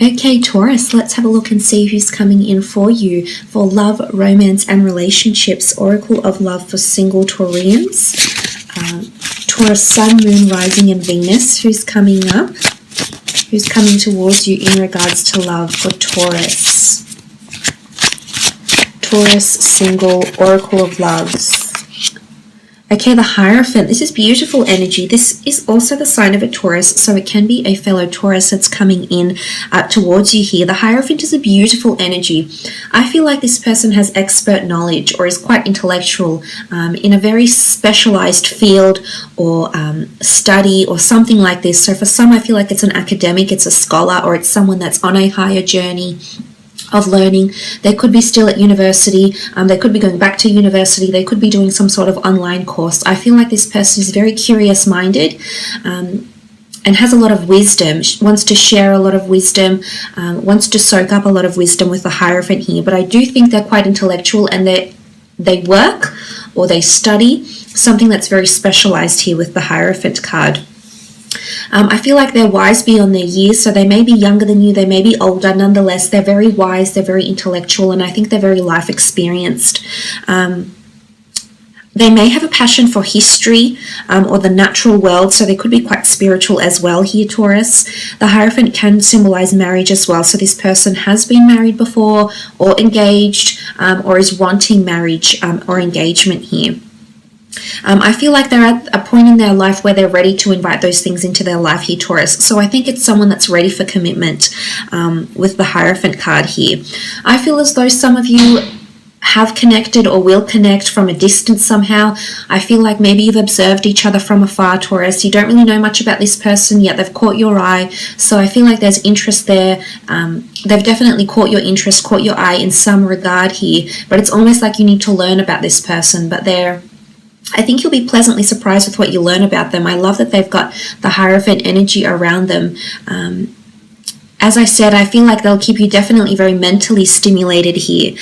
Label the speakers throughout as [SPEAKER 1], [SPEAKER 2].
[SPEAKER 1] Okay, Taurus, let's have a look and see who's coming in for you for love, romance, and relationships. Oracle of Love for single Taurians. Taurus, Sun, Moon, Rising, and Venus. Who's coming up? Who's coming towards you in regards to love for Taurus? Taurus, single, Oracle of Loves. Okay, the Hierophant. This is beautiful energy. This is also the sign of a Taurus, so it can be a fellow Taurus that's coming in towards you here. The Hierophant is a beautiful energy. I feel like this person has expert knowledge or is quite intellectual in a very specialized field or study or something like this. So for some, I feel like it's an academic, it's a scholar, or it's someone that's on a higher journey of learning. They could be still at university, they could be going back to university, they could be doing some sort of online course. I feel like this person is very curious minded and has a lot of wisdom, wants to share a lot of wisdom, wants to soak up a lot of wisdom with the Hierophant here. But I do think they're quite intellectual, and they work or they study something that's very specialized here with the Hierophant card. I feel like they're wise beyond their years, so they may be younger than you, they may be older. Nonetheless, they're very wise, they're very intellectual, and I think they're very life experienced. They may have a passion for history or the natural world, so they could be quite spiritual as well here, Taurus. The Hierophant can symbolize marriage as well, so this person has been married before or engaged or is wanting marriage or engagement here. I feel like they're at a point in their life where they're ready to invite those things into their life here, Taurus. So I think it's someone that's ready for commitment with the Hierophant card here. I feel as though some of you have connected or will connect from a distance somehow. I feel like maybe you've observed each other from afar, Taurus. You don't really know much about this person yet. They've caught your eye. So I feel like there's interest there. They've definitely caught your interest, caught your eye in some regard here. But it's almost like you need to learn about this person. But I think you'll be pleasantly surprised with what you learn about them. I love that they've got the Hierophant energy around them. As I said, I feel like they'll keep you definitely very mentally stimulated here.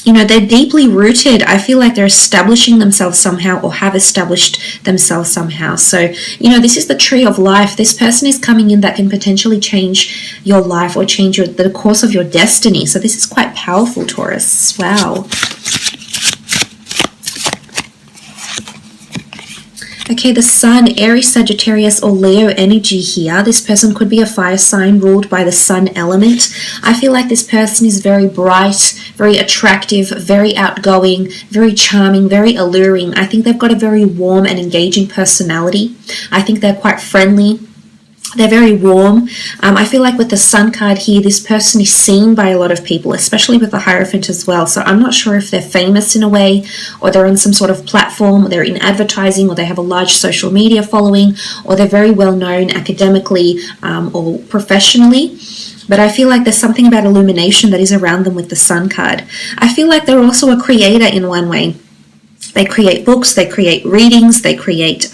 [SPEAKER 1] They're deeply rooted. I feel like they're establishing themselves somehow or have established themselves somehow. So, this is the tree of life. This person is coming in that can potentially change your life or change the course of your destiny. So this is quite powerful, Taurus. Wow. Okay, the Sun, Aries, Sagittarius, or Leo energy here. This person could be a fire sign ruled by the Sun element. I feel like this person is very bright, very attractive, very outgoing, very charming, very alluring. I think they've got a very warm and engaging personality. I think they're quite friendly. They're very warm. I feel like with the Sun card here, this person is seen by a lot of people, especially with the Hierophant as well. So I'm not sure if they're famous in a way, or they're on some sort of platform, or they're in advertising, or they have a large social media following, or they're very well known academically or professionally. But I feel like there's something about illumination that is around them with the Sun card. I feel like they're also a creator in one way. They create books, they create readings, they create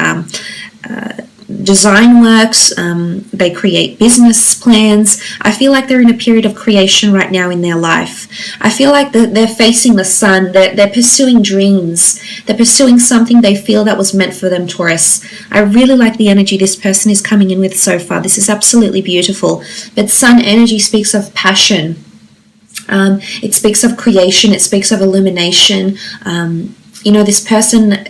[SPEAKER 1] design works, they create business plans. I feel like they're in a period of creation right now in their life. I feel like they're facing the sun, they're pursuing dreams, they're pursuing something they feel that was meant for them, Taurus. I really like the energy this person is coming in with so far. This is absolutely beautiful. But Sun energy speaks of passion. It speaks of creation, it speaks of illumination. This person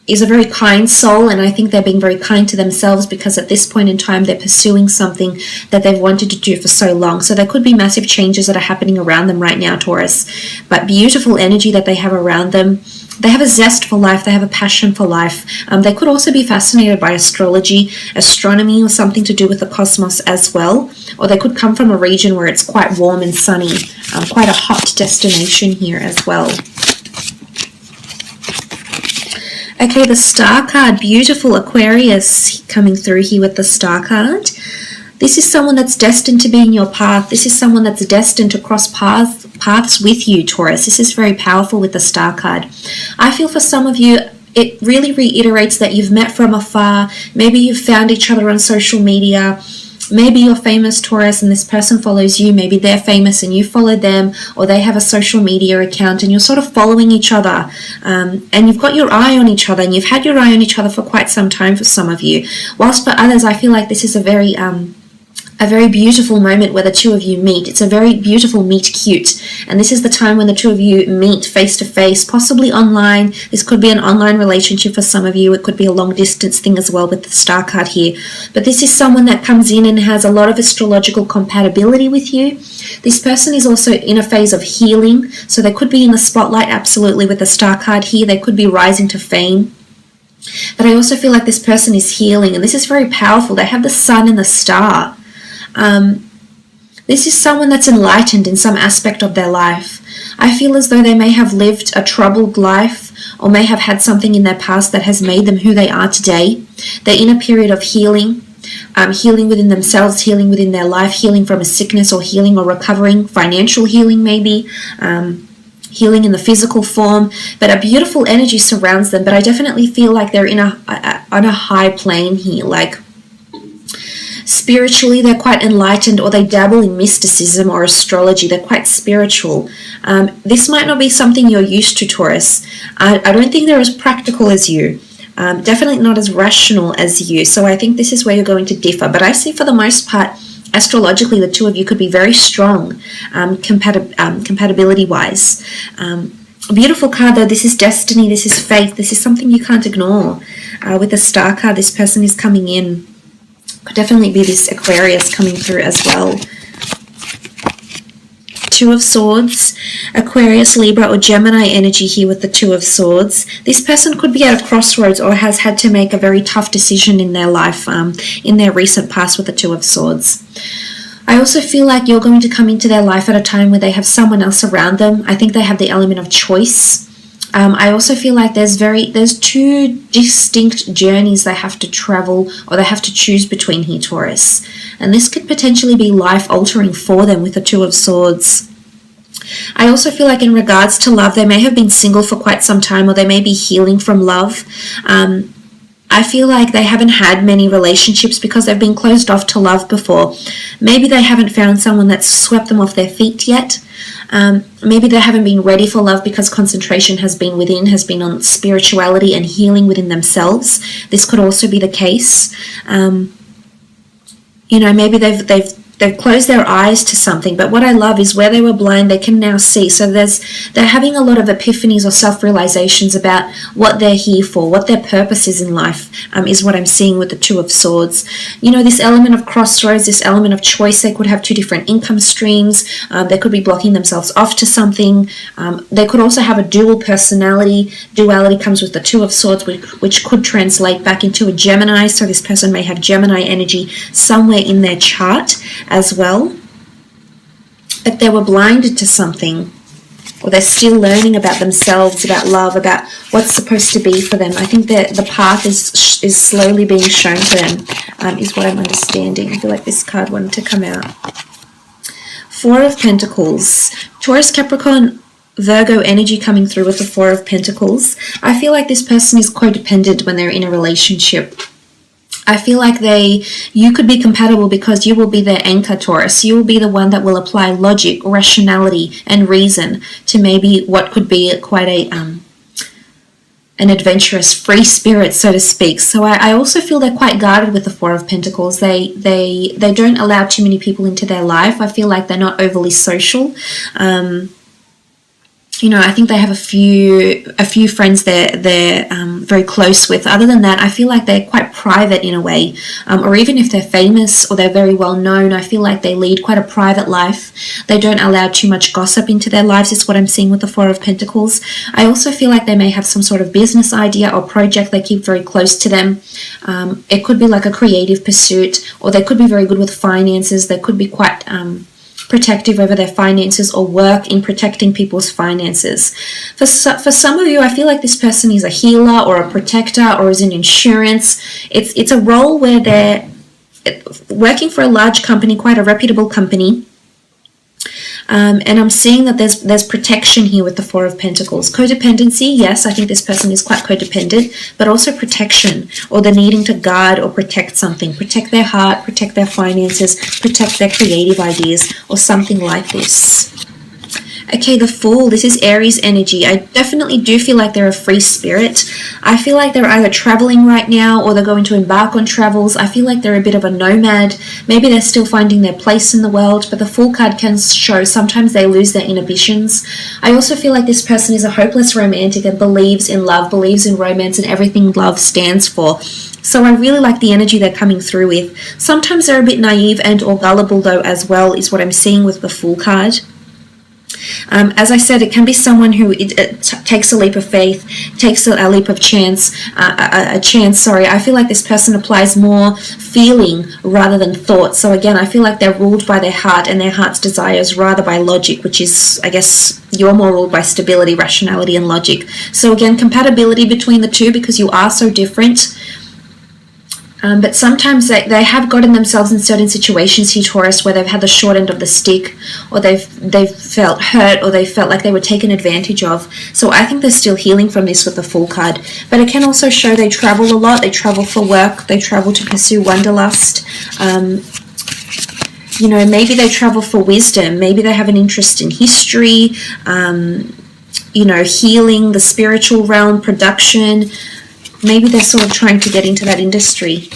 [SPEAKER 1] is a very kind soul, and I think they're being very kind to themselves because at this point in time they're pursuing something that they've wanted to do for so long. So there could be massive changes that are happening around them right now, Taurus. But beautiful energy that they have around them. They have a zest for life, they have a passion for life. They could also be fascinated by astrology, astronomy, or something to do with the cosmos as well. Or they could come from a region where it's quite warm and sunny, quite a hot destination here as well. Okay, the Star card, beautiful Aquarius coming through here with the Star card. This is someone that's destined to be in your path. This is someone that's destined to cross paths with you, Taurus. This is very powerful with the Star card. I feel for some of you, it really reiterates that you've met from afar. Maybe you've found each other on social media. Maybe you're famous, Taurus, and this person follows you. Maybe they're famous and you follow them, or they have a social media account and you're sort of following each other. And you've got your eye on each other, and you've had your eye on each other for quite some time for some of you. Whilst for others, I feel like this is a a very beautiful moment where the two of you meet. It's a very beautiful meet cute. And this is the time when the two of you meet face to face, possibly online. This could be an online relationship for some of you. It could be a long distance thing as well with the star card here. But this is someone that comes in and has a lot of astrological compatibility with you. This person is also in a phase of healing. So they could be in the spotlight, absolutely, with the star card here. They could be rising to fame. But I also feel like this person is healing. And this is very powerful. They have the sun and the star. This is someone that's enlightened in some aspect of their life. I feel as though they may have lived a troubled life or may have had something in their past that has made them who they are today. They're in a period of healing, healing within themselves, healing within their life, healing from a sickness or healing or recovering, financial healing maybe, healing in the physical form, but a beautiful energy surrounds them. But I definitely feel like they're on a high plane here, like spiritually they're quite enlightened, or they dabble in mysticism or astrology. They're quite spiritual. This might not be something you're used to, Taurus. I don't think they're as practical as you. Definitely not as rational as you. So I think this is where you're going to differ. But I see for the most part, astrologically, the two of you could be very strong compatibility-wise. Beautiful card though. This is destiny. This is faith. This is something you can't ignore. With the star card, this person is coming in. Could definitely be this Aquarius coming through as well. Two of Swords, Aquarius, Libra, or Gemini energy here with the Two of Swords. This person could be at a crossroads or has had to make a very tough decision in their life, in their recent past with the Two of Swords. I also feel like you're going to come into their life at a time where they have someone else around them. I think they have the element of choice. I also feel like there's two distinct journeys they have to travel or they have to choose between here, Taurus. And this could potentially be life-altering for them with the Two of Swords. I also feel like in regards to love, they may have been single for quite some time, or they may be healing from love. I feel like they haven't had many relationships because they've been closed off to love before. Maybe they haven't found someone that's swept them off their feet yet. Maybe they haven't been ready for love because concentration has been on spirituality and healing within themselves. This could also be the case. Maybe they've closed their eyes to something, but what I love is where they were blind, they can now see. So they're having a lot of epiphanies or self-realizations about what they're here for, what their purpose is in life, is what I'm seeing with the Two of Swords. This element of crossroads, this element of choice. They could have two different income streams. They could be blocking themselves off to something. They could also have a dual personality. Duality comes with the Two of Swords, which could translate back into a Gemini. So this person may have Gemini energy somewhere in their chart as well, but they were blinded to something, or they're still learning about themselves, about love, about what's supposed to be for them. I think that the path is slowly being shown to them, is what I'm understanding. I feel like this card wanted to come out. Four of Pentacles, Taurus, Capricorn, Virgo energy coming through with the Four of Pentacles. I feel like this person is codependent when they're in a relationship. I feel like you could be compatible because you will be their anchor, Taurus. You will be the one that will apply logic, rationality, and reason to maybe what could be quite an adventurous, free spirit, so to speak. So I also feel they're quite guarded with the Four of Pentacles. They don't allow too many people into their life. I feel like they're not overly social. I think they have a few friends they're very close with. Other than that, I feel like they're quite private in a way. Or even if they're famous or they're very well known, I feel like they lead quite a private life. They don't allow too much gossip into their lives. It's what I'm seeing with the Four of Pentacles. I also feel like they may have some sort of business idea or project they keep very close to them. It could be like a creative pursuit, or they could be very good with finances. They could be quite protective over their finances or work in protecting people's finances. For some of you, I feel like this person is a healer or a protector or is in insurance. It's a role where they're working for a large company, quite a reputable company. And I'm seeing that there's protection here with the Four of Pentacles. Codependency, yes, I think this person is quite codependent, but also protection, or they're needing to guard or protect something, protect their heart, protect their finances, protect their creative ideas, or something like this. Okay, the Fool, this is Aries energy. I definitely do feel like they're a free spirit. I feel like they're either traveling right now or they're going to embark on travels. I feel like they're a bit of a nomad. Maybe they're still finding their place in the world, but the Fool card can show sometimes they lose their inhibitions. I also feel like this person is a hopeless romantic and believes in love, believes in romance and everything love stands for. So I really like the energy they're coming through with. Sometimes they're a bit naive and or gullible though as well, is what I'm seeing with the Fool card. As I said, it can be someone who takes a leap of faith, takes a leap of chance, I feel like this person applies more feeling rather than thought. So again, I feel like they're ruled by their heart and their heart's desires rather by logic, which is, I guess, you're more ruled by stability, rationality, and logic. So again, compatibility between the two because you are so different. But sometimes they have gotten themselves in certain situations here, Taurus, where they've had the short end of the stick, or they've felt hurt, or they felt like they were taken advantage of. So I think they're still healing from this with the Fool card. But it can also show they travel a lot. They travel for work. They travel to pursue wanderlust. You know, maybe they travel for wisdom. Maybe they have an interest in history, you know, healing, the spiritual realm, production. Maybe they're sort of trying to get into that industry.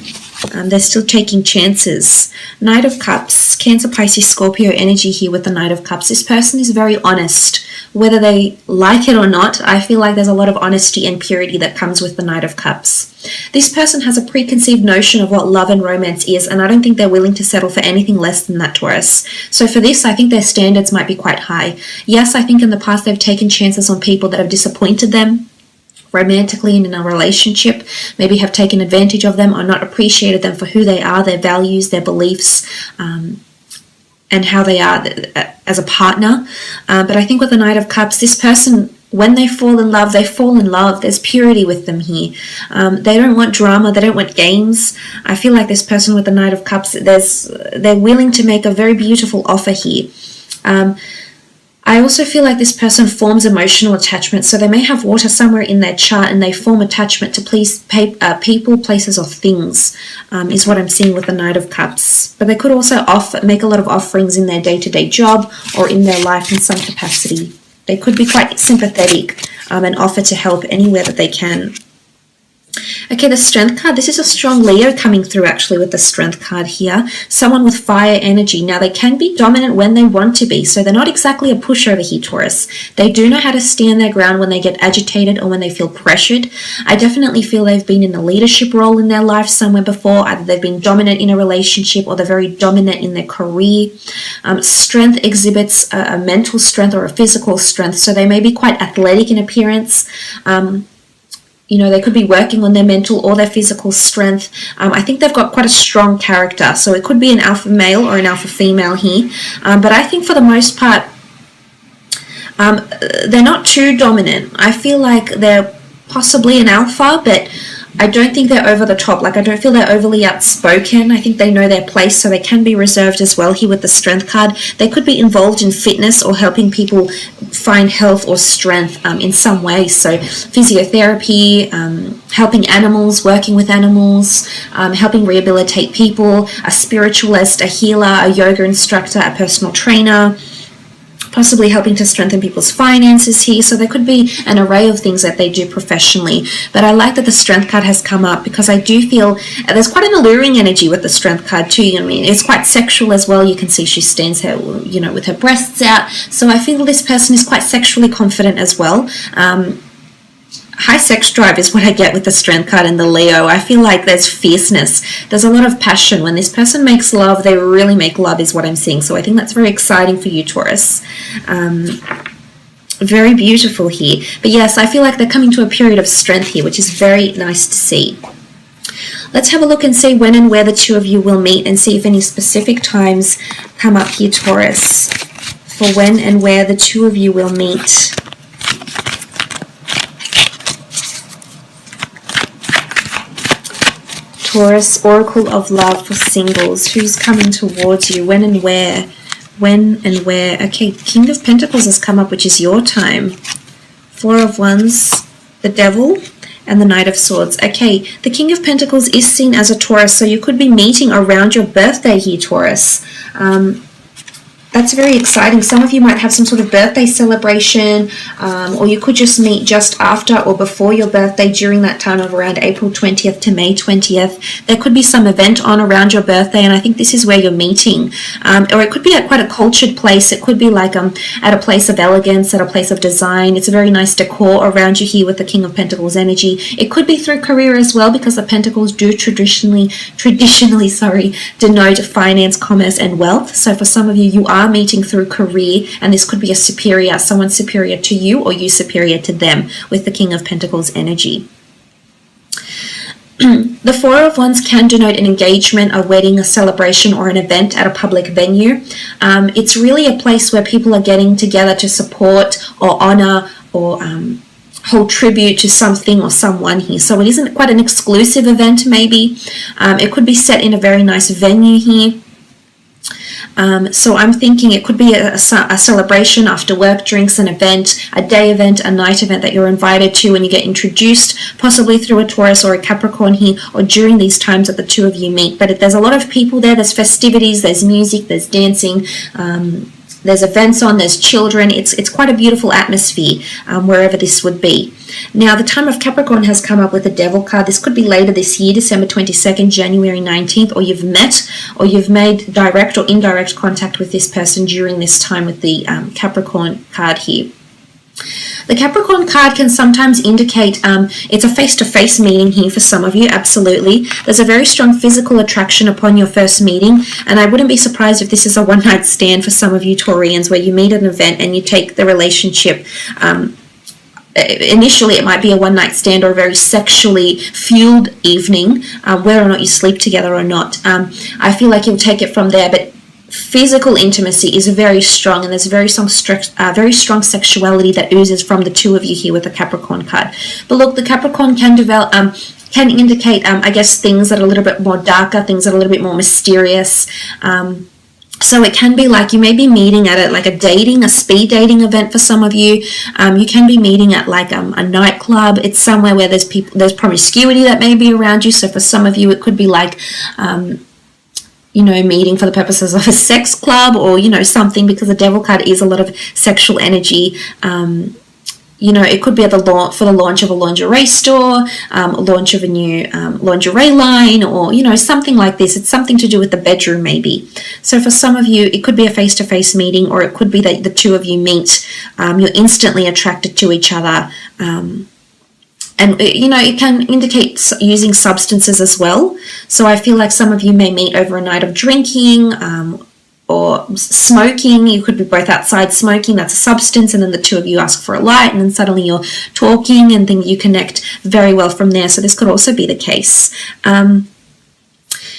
[SPEAKER 1] They're still taking chances. Knight of Cups, Cancer, Pisces, Scorpio energy here with the Knight of Cups. This person is very honest. Whether they like it or not, I feel like there's a lot of honesty and purity that comes with the Knight of Cups. This person has a preconceived notion of what love and romance is, and I don't think they're willing to settle for anything less than that, Taurus. So for this, I think their standards might be quite high. Yes, I think in the past they've taken chances on people that have disappointed them romantically and in a relationship, maybe have taken advantage of them or not appreciated them for who they are, their values, their beliefs, and how they are as a partner. But I think with the Knight of Cups, this person, when they fall in love, they fall in love. There's purity with them here. They don't want drama. They don't want games. I feel like this person with the Knight of Cups, they're willing to make a very beautiful offer here. I also feel like this person forms emotional attachment. So they may have water somewhere in their chart and they form attachment to people, places, or things, is what I'm seeing with the Knight of Cups. But they could also make a lot of offerings in their day-to-day job or in their life in some capacity. They could be quite sympathetic and offer to help anywhere that they can. Okay, the Strength card. This is a strong Leo coming through actually with the Strength card here. Someone with fire energy. Now, they can be dominant when they want to be, so they're not exactly a pushover here, Taurus. They do know how to stand their ground when they get agitated or when they feel pressured. I definitely feel they've been in a leadership role in their life somewhere before. Either they've been dominant in a relationship or they're very dominant in their career. Strength exhibits a mental strength or a physical strength, so they may be quite athletic in appearance. You know, they could be working on their mental or their physical strength. I think they've got quite a strong character. So it could be an alpha male or an alpha female here. But I think for the most part, they're not too dominant. I feel like they're possibly an alpha, but I don't think they're over the top. Like, I don't feel they're overly outspoken. I think they know their place, so they can be reserved as well here with the Strength card. They could be involved in fitness or helping people find health or strength in some way. So physiotherapy, helping animals, working with animals, helping rehabilitate people, a spiritualist, a healer, a yoga instructor, a personal trainer, possibly helping to strengthen people's finances here. So there could be an array of things that they do professionally. But I like that the Strength card has come up because I do feel there's quite an alluring energy with the Strength card too. I mean, it's quite sexual as well. You can see she stands here, you know, with her breasts out. So I feel this person is quite sexually confident as well. High sex drive is what I get with the Strength card and the Leo. I feel like there's fierceness. There's a lot of passion. When this person makes love, they really make love is what I'm seeing. So I think that's very exciting for you, Taurus. Very beautiful here. But yes, I feel like they're coming to a period of strength here, which is very nice to see. Let's have a look and see when and where the two of you will meet and see if any specific times come up here, Taurus, for when and where the two of you will meet. Taurus, Oracle of Love for singles. Who's coming towards you? When and where? When and where? Okay, King of Pentacles has come up, which is your time. Four of Wands, the Devil, and the Knight of Swords. Okay, the King of Pentacles is seen as a Taurus, so you could be meeting around your birthday here, Taurus. That's very exciting. Some of you might have some sort of birthday celebration, or you could just meet just after or before your birthday during that time of around April 20th to May 20th. There could be some event on around your birthday, and I think this is where you're meeting. Or it could be at quite a cultured place. It could be like at a place of elegance, at a place of design. It's a very nice decor around you here with the King of Pentacles energy. It could be through career as well, because the Pentacles do traditionally denote finance, commerce, and wealth. So for some of you, you are meeting through career, and this could be a superior, someone superior to you or you superior to them with the King of Pentacles energy. The Four of Wands can denote an engagement, a wedding, a celebration, or an event at a public venue. It's really a place where people are getting together to support or honor or hold tribute to something or someone here. So it isn't quite an exclusive event maybe. It could be set in a very nice venue here. So I'm thinking it could be a celebration after work, drinks, an event, a day event, a night event that you're invited to, and you get introduced possibly through a Taurus or a Capricorn here, or during these times that the two of you meet. But if there's a lot of people there, there's festivities, there's music, there's dancing, there's events on, there's children. It's quite a beautiful atmosphere wherever this would be. Now, the time of Capricorn has come up with the Devil card. This could be later this year, December 22nd, January 19th, or you've met or you've made direct or indirect contact with this person during this time with the Capricorn card here. The Capricorn card can sometimes indicate it's a face-to-face meeting here for some of you, absolutely. There's a very strong physical attraction upon your first meeting, and I wouldn't be surprised if this is a one-night stand for some of you Taurians, where you meet at an event and you take the relationship. Initially, it might be a one-night stand or a very sexually fueled evening, whether or not you sleep together or not. I feel like you'll take it from there, but physical intimacy is very strong, and there's very strong sexuality that oozes from the two of you here with the Capricorn card. But look, the Capricorn can develop, can indicate, I guess, things that are a little bit more darker, things that are a little bit more mysterious. So it can be like you may be meeting at a speed dating event for some of you. You can be meeting at like a nightclub. It's somewhere where there's promiscuity that may be around you. So for some of you, it could be like meeting for the purposes of a sex club, or, something, because the Devil card is a lot of sexual energy. It could be at for the launch of a lingerie store, launch of a new lingerie line, or, something like this. It's something to do with the bedroom maybe. So for some of you, it could be a face-to-face meeting, or it could be that the two of you meet. You're instantly attracted to each other. And, it can indicate using substances as well. So I feel like some of you may meet over a night of drinking or smoking. You could be both outside smoking. That's a substance. And then the two of you ask for a light. And then suddenly you're talking, and then you connect very well from there. So this could also be the case.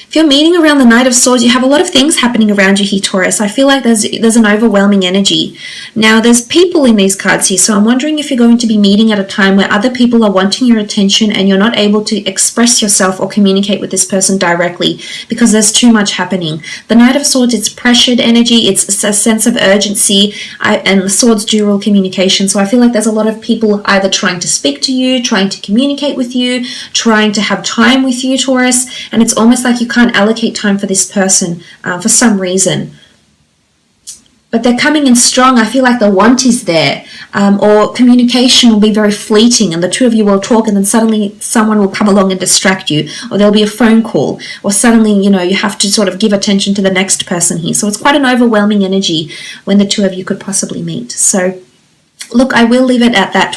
[SPEAKER 1] If you're meeting around the Knight of Swords, you have a lot of things happening around you here, Taurus. I feel like there's an overwhelming energy. Now, there's people in these cards here, so I'm wondering if you're going to be meeting at a time where other people are wanting your attention and you're not able to express yourself or communicate with this person directly because there's too much happening. The Knight of Swords, it's pressured energy, it's a sense of urgency, and the Swords do rule communication, so I feel like there's a lot of people either trying to speak to you, trying to communicate with you, trying to have time with you, Taurus, and it's almost like you can't allocate time for this person for some reason. But they're coming in strong. I feel like the want is there, or communication will be very fleeting, and the two of you will talk, and then suddenly someone will come along and distract you, or there'll be a phone call, or suddenly, you have to sort of give attention to the next person here. So it's quite an overwhelming energy when the two of you could possibly meet. So look, I will leave it at that.